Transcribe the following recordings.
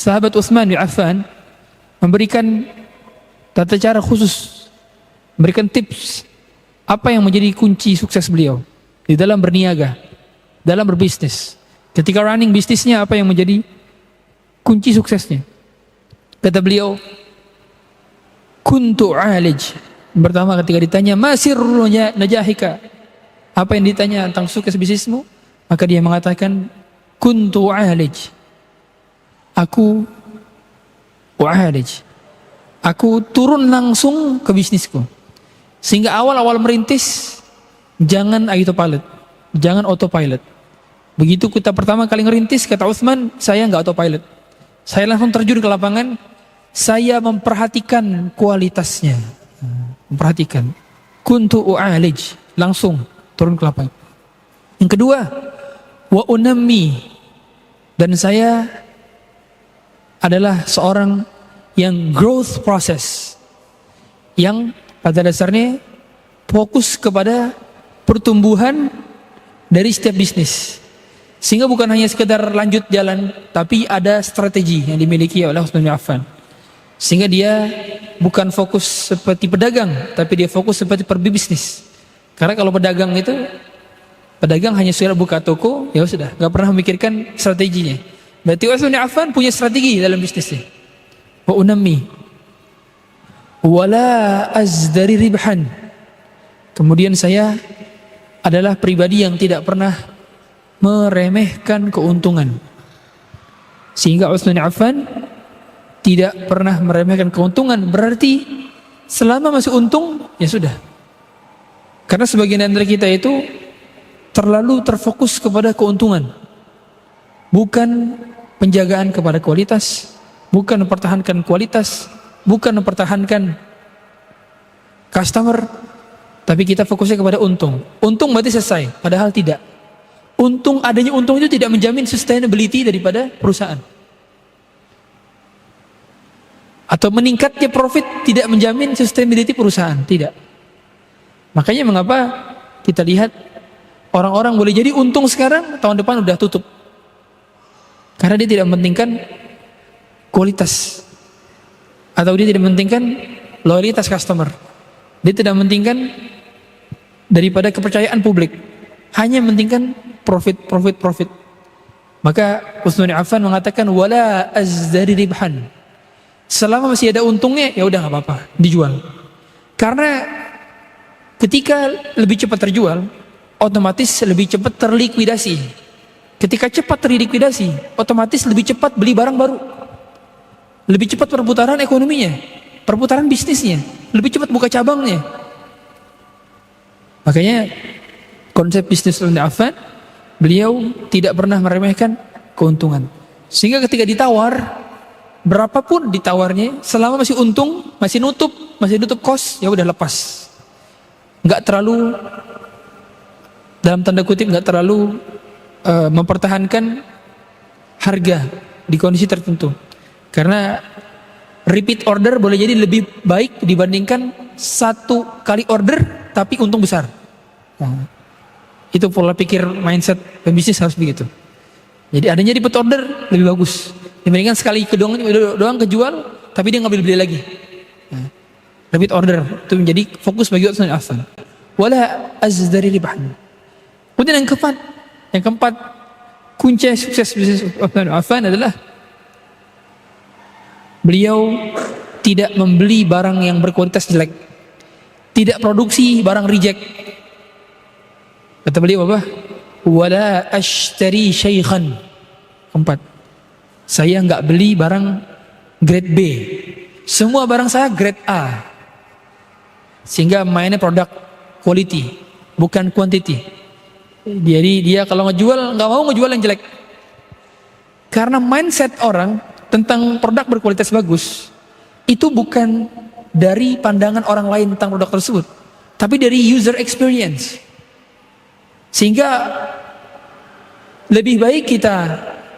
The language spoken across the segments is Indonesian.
sahabat Utsman bin Affan memberikan tata cara khusus, memberikan tips apa yang menjadi kunci sukses beliau di dalam berniaga, dalam berbisnis. Ketika running bisnisnya, apa yang menjadi kunci suksesnya? Kata beliau, kuntu alij. Pertama ketika ditanya, masirru najahika, apa yang ditanya tentang sukses bisnismu, maka dia mengatakan, kuntu alij. Aku turun langsung ke bisnisku. Sehingga awal-awal merintis, jangan autopilot, jangan autopilot. Begitu kita pertama kali ngerintis, kata Utsman, saya nggak autopilot. Saya langsung terjun ke lapangan, saya memperhatikan kualitasnya. Memperhatikan. Kuntu u'alij, langsung turun ke lapangan. Yang kedua, wa unammi, dan saya adalah seorang yang growth process, yang pada dasarnya fokus kepada pertumbuhan dari setiap bisnis. Sehingga bukan hanya sekedar lanjut jalan, tapi ada strategi yang dimiliki oleh Utsman bin Affan. Sehingga dia bukan fokus seperti pedagang, tapi dia fokus seperti pebisnis. Karena kalau pedagang hanya sudah buka toko, ya sudah, nggak pernah memikirkan strateginya. Berarti Utsman bin Affan punya strategi dalam bisnisnya. Wa unammi wala azdari ribhan. Kemudian saya adalah pribadi yang tidak pernah meremehkan keuntungan. Sehingga Utsman bin Affan tidak pernah meremehkan keuntungan. Berarti selama masih untung, ya sudah. Karena sebagian dari kita itu terlalu terfokus kepada keuntungan, bukan penjagaan kepada kualitas, bukan mempertahankan kualitas, bukan mempertahankan customer, tapi kita fokusnya kepada untung. Untung berarti selesai, padahal tidak. Adanya untung itu tidak menjamin sustainability daripada perusahaan. Atau meningkatnya profit tidak menjamin sustainability perusahaan, tidak. Makanya mengapa kita lihat orang-orang boleh jadi untung sekarang, tahun depan udah tutup. Karena dia tidak mementingkan kualitas, atau dia tidak mementingkan loyalitas customer. Dia tidak mementingkan daripada kepercayaan publik, hanya mementingkan profit. Maka Utsman bin Affan mengatakan wala azdari ribhan. Selama masih ada untungnya, ya udah nggak apa-apa, dijual. Karena ketika lebih cepat terjual, otomatis lebih cepat terlikuidasi. Ketika cepat terlikuidasi, otomatis lebih cepat beli barang baru. Lebih cepat perputaran ekonominya, perputaran bisnisnya, lebih cepat buka cabangnya. Makanya konsep bisnis Utsman bin Affan, beliau tidak pernah meremehkan keuntungan. Sehingga ketika ditawar, berapapun ditawarnya, selama masih untung, masih nutup kos, ya udah lepas. Nggak terlalu, dalam tanda kutip, nggak terlalu mempertahankan harga di kondisi tertentu. Karena repeat order boleh jadi lebih baik dibandingkan satu kali order tapi untung besar. Nah, itu pola pikir mindset pembisnis harus begitu. Jadi adanya repeat order lebih bagus dibandingkan sekali doang kejual tapi dia nggak beli lagi. Nah, repeat order itu menjadi fokus bagi Utsman bin Affan. Wala azdari ribhan. Kemudian yang keempat kunci sukses bisnis Utsman bin Affan adalah beliau tidak membeli barang yang berkualitas jelek, tidak produksi barang reject. Kata beliau apa? Wala ashtari syaikhan. Keempat, saya nggak beli barang grade B, semua barang saya grade A. Sehingga mainnya produk quality, bukan quantity. Jadi dia kalau ngejual, nggak mau ngejual yang jelek. Karena mindset orang tentang produk berkualitas bagus itu bukan dari pandangan orang lain tentang produk tersebut, tapi dari user experience. Sehingga lebih baik kita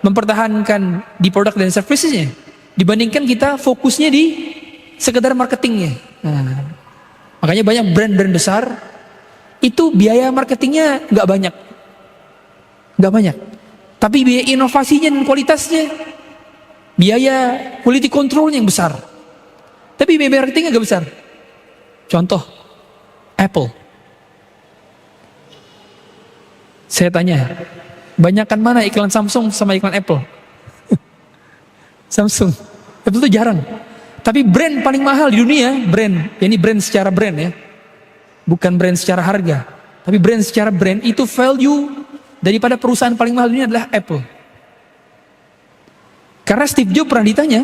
mempertahankan di produk dan servicesnya dibandingkan kita fokusnya di sekedar marketingnya. Nah, makanya banyak brand-brand besar itu biaya marketingnya nggak banyak, tapi biaya inovasinya dan kualitasnya biaya quality controlnya yang besar. Tapi biaya marketingnya gak besar. Contoh, Apple. Saya tanya, banyakkan mana iklan Samsung sama iklan Apple? Samsung. Apple itu jarang. Tapi brand paling mahal di dunia, ini brand secara brand ya. Bukan brand secara harga. Tapi brand secara brand, itu value daripada perusahaan paling mahal di dunia adalah Apple. Karena Steve Jobs pernah ditanya,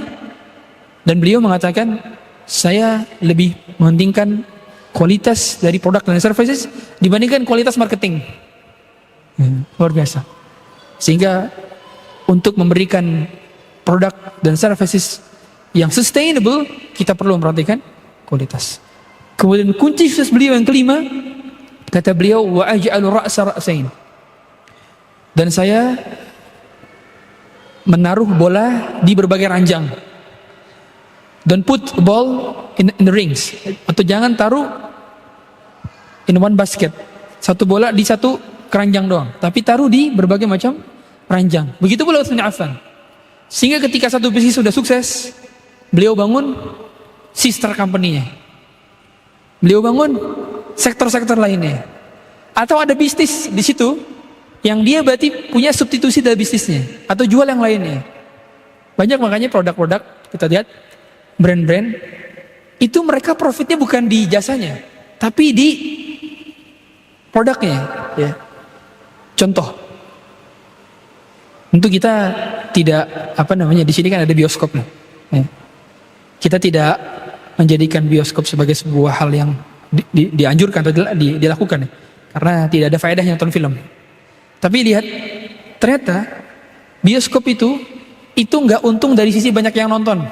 dan beliau mengatakan, saya lebih mementingkan kualitas dari produk dan services dibandingkan kualitas marketing. Luar biasa. Sehingga untuk memberikan produk dan services yang sustainable, kita perlu memperhatikan kualitas. Kemudian kunci sukses beliau yang kelima, kata beliau, wa aj'alu ra'sa ra'sain. Dan saya menaruh bola di berbagai ranjang. Don't put ball in the rings. Atau jangan taruh in one basket. Satu bola di satu keranjang doang, tapi taruh di berbagai macam ranjang. Begitu pula Utsman bin Affan. Sehingga ketika satu bisnis sudah sukses, beliau bangun sister company-nya. Beliau bangun sektor-sektor lainnya. Atau ada bisnis di situ yang dia berarti punya substitusi dari bisnisnya atau jual yang lainnya. Banyak makanya produk-produk kita lihat brand-brand itu mereka profitnya bukan di jasanya, tapi di produknya, ya. Contoh, untuk kita tidak di sini kan ada bioskop nih. Ya. Kita tidak menjadikan bioskop sebagai sebuah hal yang dianjurkan atau dilakukan, ya. Karena tidak ada faedahnya nonton film. Tapi lihat, ternyata bioskop itu nggak untung dari sisi banyak yang nonton,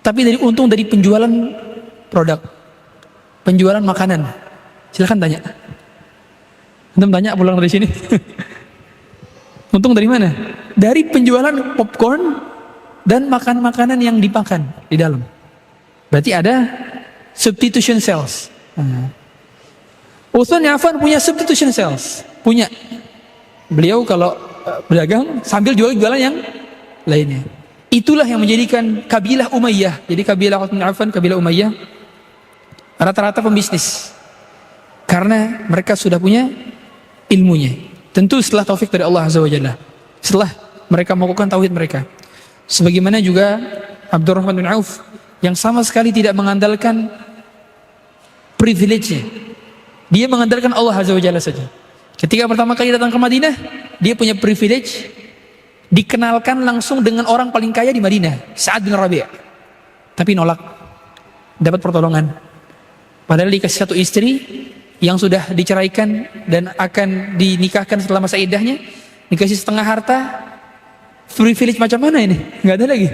tapi untung dari penjualan produk, penjualan makanan. Silahkan tanya. Antum tanya pulang dari sini. Untung dari mana? Dari penjualan popcorn dan makanan-makanan yang dimakan di dalam. Berarti ada substitution sales. Utsman bin Affan punya substitution sales. Punya. Beliau kalau berdagang sambil jualan yang lainnya. Itulah yang menjadikan kabilah Umayyah. Jadi kabilah Utsman bin Affan, kabilah Umayyah rata-rata pembisnis. Karena mereka sudah punya ilmunya. Tentu setelah taufik dari Allah Azza wa Jalla. Setelah mereka melakukan tauhid mereka. Sebagaimana juga Abdurrahman bin Auf yang sama sekali tidak mengandalkan privilege-nya. Dia mengandalkan Allah Azza wa Jalla saja. Ketika pertama kali datang ke Madinah, dia punya privilege dikenalkan langsung dengan orang paling kaya di Madinah, Sa'ad bin Rabi'. Tapi nolak. Dapat pertolongan. Padahal dikasih satu istri yang sudah diceraikan dan akan dinikahkan setelah masa iddahnya, dikasih setengah harta. Privilege macam mana ini? Nggak ada lagi.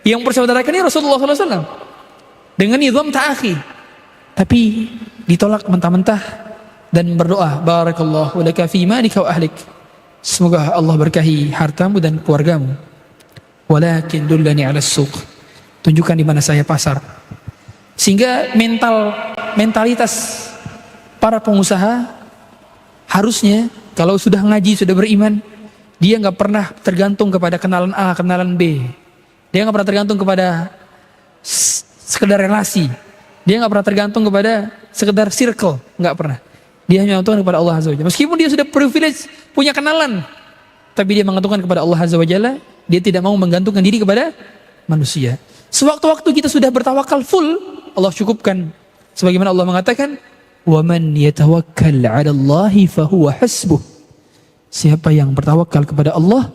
Yang persaudarakan ini Rasulullah SAW dengan nizam ta'akhi, tapi ditolak mentah-mentah dan berdoa, barakallahu laka fi malika wa ahlik, semoga Allah berkahi hartamu dan keluargamu. Walakin dullani 'ala as-suq, tunjukkan di mana saya pasar. Sehingga mentalitas para pengusaha harusnya kalau sudah ngaji, sudah beriman, dia nggak pernah tergantung kepada kenalan A, kenalan B. Dia nggak pernah tergantung kepada sekedar relasi. Dia nggak pernah tergantung kepada sekedar circle, nggak pernah. Dia hanya menggantungkan kepada Allah Azza wa Jalla. Meskipun dia sudah privilege punya kenalan, tapi dia menggantungkan kepada Allah Azza wa Jalla. Dia tidak mau menggantungkan diri kepada manusia. Sewaktu-waktu kita sudah bertawakal full, Allah cukupkan. Sebagaimana Allah mengatakan, وَمَنْ يَتَوَكَّلْ عَلَى اللَّهِ فَهُوَ حَسْبُهُ. Siapa yang bertawakal kepada Allah,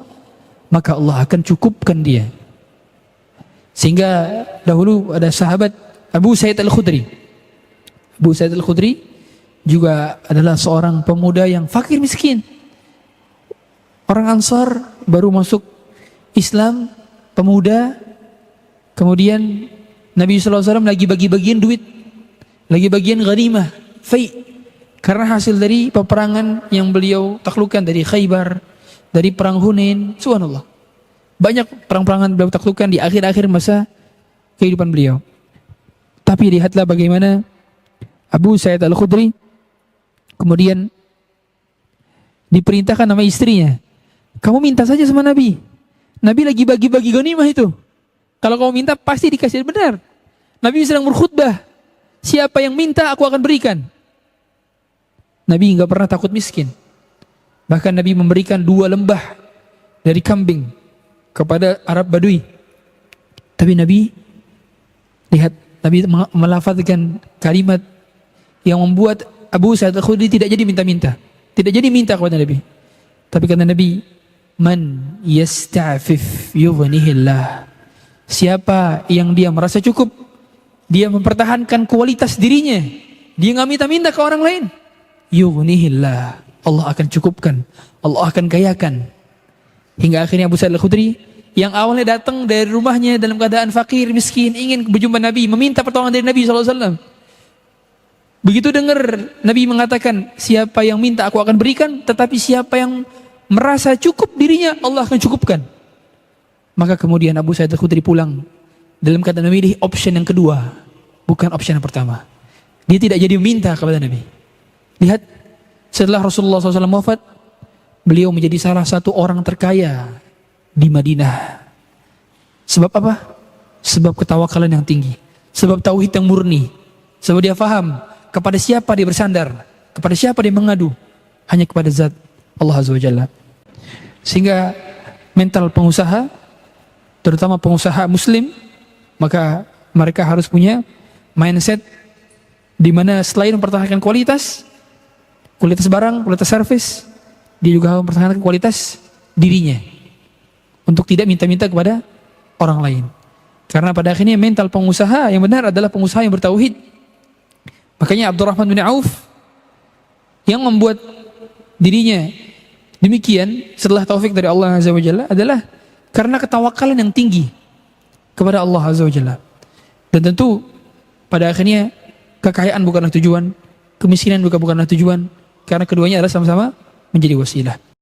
maka Allah akan cukupkan dia. Sehingga dahulu ada sahabat Abu Sa'id Al-Khudri. Abu Sa'id Al-Khudri juga adalah seorang pemuda yang fakir miskin. Orang Ansar baru masuk Islam, pemuda. Kemudian Nabi SAW lagi bagi-bagian duit, lagi bagian ghanimah, fai, karena hasil dari peperangan yang beliau taklukkan dari Khaybar, dari perang Hunain. Subhanallah, banyak perang-perangan beliau taklukkan di akhir-akhir masa kehidupan beliau. Tapi lihatlah bagaimana Abu Sa'id Al-Khudri kemudian diperintahkan sama istrinya, kamu minta saja sama Nabi. Nabi lagi bagi-bagi ghanimah itu. Kalau kamu minta pasti dikasih, benar. Nabi sedang berkhutbah. Siapa yang minta aku akan berikan. Nabi nggak pernah takut miskin. Bahkan Nabi memberikan 2 lembah dari kambing kepada Arab Badui. Tapi Nabi, lihat, Nabi melafazkan kalimat yang membuat Abu Sa'id Al-Khudri tidak jadi minta-minta. Tidak jadi minta kepada Nabi. Tapi kata Nabi, man yasta'fif yughnihillah. Siapa yang dia merasa cukup, dia mempertahankan kualitas dirinya, dia nggak minta-minta ke orang lain, yughnihillah, Allah akan cukupkan, Allah akan kayakan. Hingga akhirnya Abu Sa'id Al-Khudri yang awalnya datang dari rumahnya dalam keadaan fakir, miskin, ingin berjumpa Nabi, meminta pertolongan dari Nabi SAW. Begitu dengar Nabi mengatakan, siapa yang minta aku akan berikan, tetapi siapa yang merasa cukup dirinya, Allah akan cukupkan. Maka kemudian Abu Sa'id Al-Khudri pulang dalam keadaan memilih option yang kedua, bukan option yang pertama. Dia tidak jadi meminta kepada Nabi. Lihat, setelah Rasulullah SAW wafat, beliau menjadi salah satu orang terkaya di Madinah. Sebab apa? Sebab ketawakalan yang tinggi, sebab tauhid yang murni, sebab dia faham kepada siapa dia bersandar, kepada siapa dia mengadu, hanya kepada zat Allah Azza wa Jalla. Sehingga mental pengusaha, terutama pengusaha muslim, maka mereka harus punya mindset di mana selain mempertahankan kualitas barang, kualitas servis, dia juga harus mempertahankan kualitas dirinya untuk tidak minta-minta kepada orang lain. Karena pada akhirnya mental pengusaha yang benar adalah pengusaha yang bertauhid. Makanya Abdurrahman bin Auf yang membuat dirinya demikian setelah taufik dari Allah Azza wa Jalla adalah karena ketawakalan yang tinggi kepada Allah Azza wa Jalla. Dan tentu pada akhirnya kekayaan bukanlah tujuan, kemiskinan bukanlah tujuan, karena keduanya adalah sama-sama menjadi wasilah.